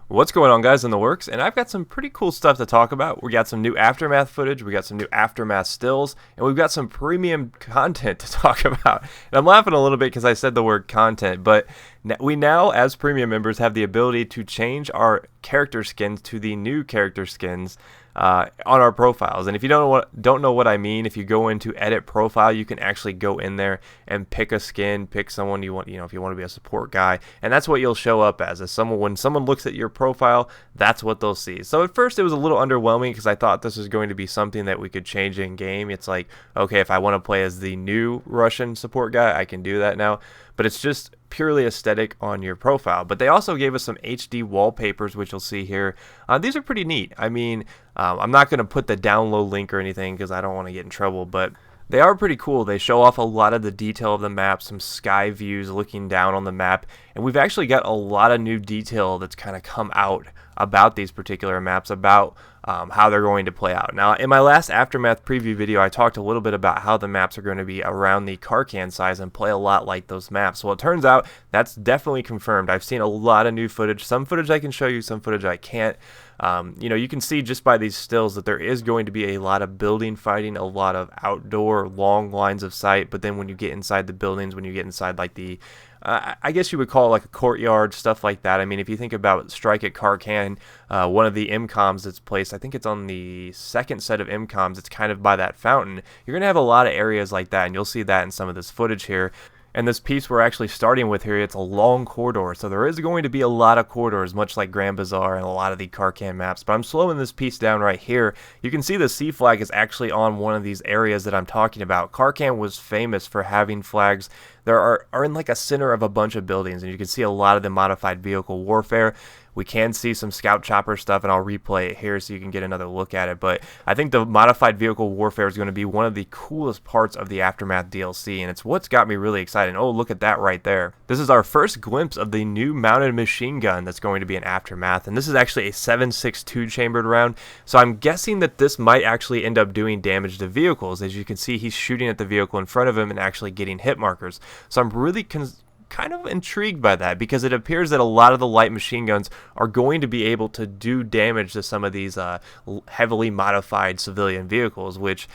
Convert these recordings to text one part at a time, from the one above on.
What's going on, guys, in the works? And I've got some pretty cool stuff to talk about. We got some new Aftermath footage, we got some new Aftermath stills, and we've got some premium content to talk about. And I'm laughing a little bit because I said the word content, but we now, as premium members, have the ability to change our character skins to the new character skins on our profiles. And if you don't know what I mean, if you go into edit profile, you can actually go in there and pick a skin, pick someone you want, if you want to be a support guy, and that's what you'll show up as someone. When someone looks at your profile, that's what they'll see. So at first it was a little underwhelming because I thought this was going to be something that we could change in game. It's like, okay, if I want to play as the new Russian support guy, I can do that now, but it's just purely aesthetic on your profile. But they also gave us some HD wallpapers, which you'll see here. These are pretty neat. I mean, I'm not going to put the download link or anything because I don't want to get in trouble, but they are pretty cool. They show off a lot of the detail of the map, some sky views looking down on the map, and we've actually got a lot of new detail that's kind of come out about these particular maps, about how they're going to play out. Now, in my last Aftermath preview video, I talked a little bit about how the maps are going to be around the car can size and play a lot like those maps. Well, it turns out that's definitely confirmed. I've seen a lot of new footage. Some footage I can show you, some footage I can't. You can see just by these stills that there is going to be a lot of building fighting, a lot of outdoor long lines of sight, but then when you get inside the buildings, when you get inside like the I guess you would call it like a courtyard, stuff like that. I mean, if you think about Strike at Karkan, one of the MCOMs that's placed, I think it's on the second set of MCOMs, it's kind of by that fountain. You're going to have a lot of areas like that, and you'll see that in some of this footage here. And this piece we're actually starting with here, it's a long corridor, so there is going to be a lot of corridors, much like Grand Bazaar and a lot of the Karkan maps. But I'm slowing this piece down right here. You can see the C flag is actually on one of these areas that I'm talking about. Karkan was famous for having flags that are in like a center of a bunch of buildings, and you can see a lot of the modified vehicle warfare. We can see some scout chopper stuff, and I'll replay it here so you can get another look at it. But I think the modified vehicle warfare is going to be one of the coolest parts of the Aftermath DLC, and it's what's got me really excited. Oh, look at that right there. This is our first glimpse of the new mounted machine gun that's going to be in Aftermath, and this is actually a 7.62 chambered round. So I'm guessing that this might actually end up doing damage to vehicles. As you can see, he's shooting at the vehicle in front of him and actually getting hit markers. So I'm really kind of intrigued by that, because it appears that a lot of the light machine guns are going to be able to do damage to some of these heavily modified civilian vehicles, which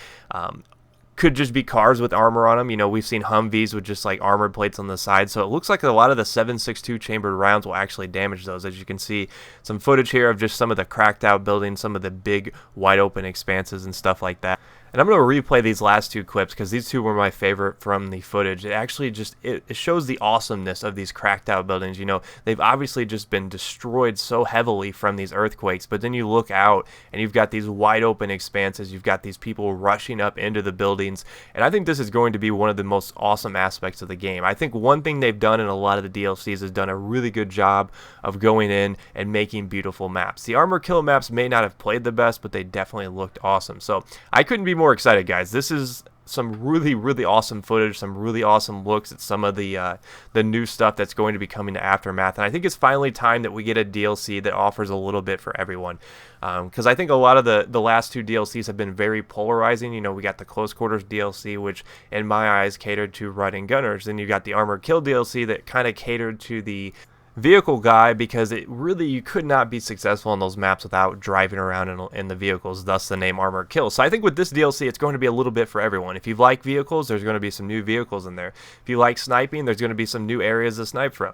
could just be cars with armor on them. We've seen Humvees with just like armored plates on the side, so it looks like a lot of the 7.62 chambered rounds will actually damage those. As you can see, some footage here of just some of the cracked out buildings, some of the big wide open expanses and stuff like that. And I'm going to replay these last two clips because these two were my favorite from the footage. It actually just it shows the awesomeness of these cracked out buildings. They've obviously just been destroyed so heavily from these earthquakes, but then you look out and you've got these wide open expanses. You've got these people rushing up into the buildings, and I think this is going to be one of the most awesome aspects of the game. I think one thing they've done in a lot of the DLCs is done a really good job of going in and making beautiful maps. The Armor Kill maps may not have played the best, but they definitely looked awesome. So I couldn't be more excited, guys. This is some really, really awesome footage, some really awesome looks at some of the new stuff that's going to be coming to Aftermath, and I think it's finally time that we get a DLC that offers a little bit for everyone, because I think a lot of the last two DLCs have been very polarizing. We got the Close Quarters DLC, which in my eyes catered to running gunners, and you got the Armor Kill DLC that kind of catered to the vehicle guy, because you could not be successful on those maps without driving around in the vehicles, thus the name Armor Kill. So I think with this DLC, it's going to be a little bit for everyone. If you like vehicles, there's going to be some new vehicles in there. If you like sniping, there's going to be some new areas to snipe from.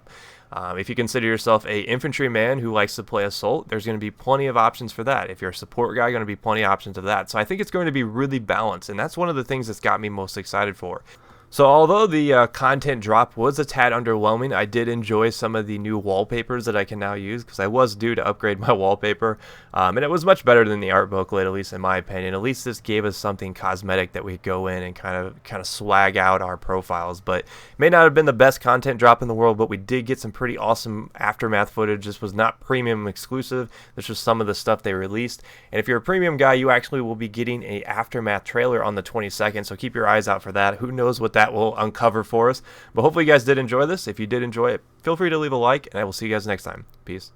If you consider yourself a infantryman who likes to play assault, there's going to be plenty of options for that. If you're a support guy, going to be plenty of options of that. So I think it's going to be really balanced, and that's one of the things that's got me most excited for. So although the content drop was a tad underwhelming, I did enjoy some of the new wallpapers that I can now use, because I was due to upgrade my wallpaper, and it was much better than the art booklet, at least in my opinion. At least this gave us something cosmetic that we could go in and kind of swag out our profiles. But it may not have been the best content drop in the world, but we did get some pretty awesome Aftermath footage. This was not premium exclusive. This was some of the stuff they released. And if you're a premium guy, you actually will be getting a Aftermath trailer on the 22nd, so keep your eyes out for that. Who knows what that will uncover for us. But hopefully you guys did enjoy this. If you did enjoy it, feel free to leave a like, and I will see you guys next time. Peace.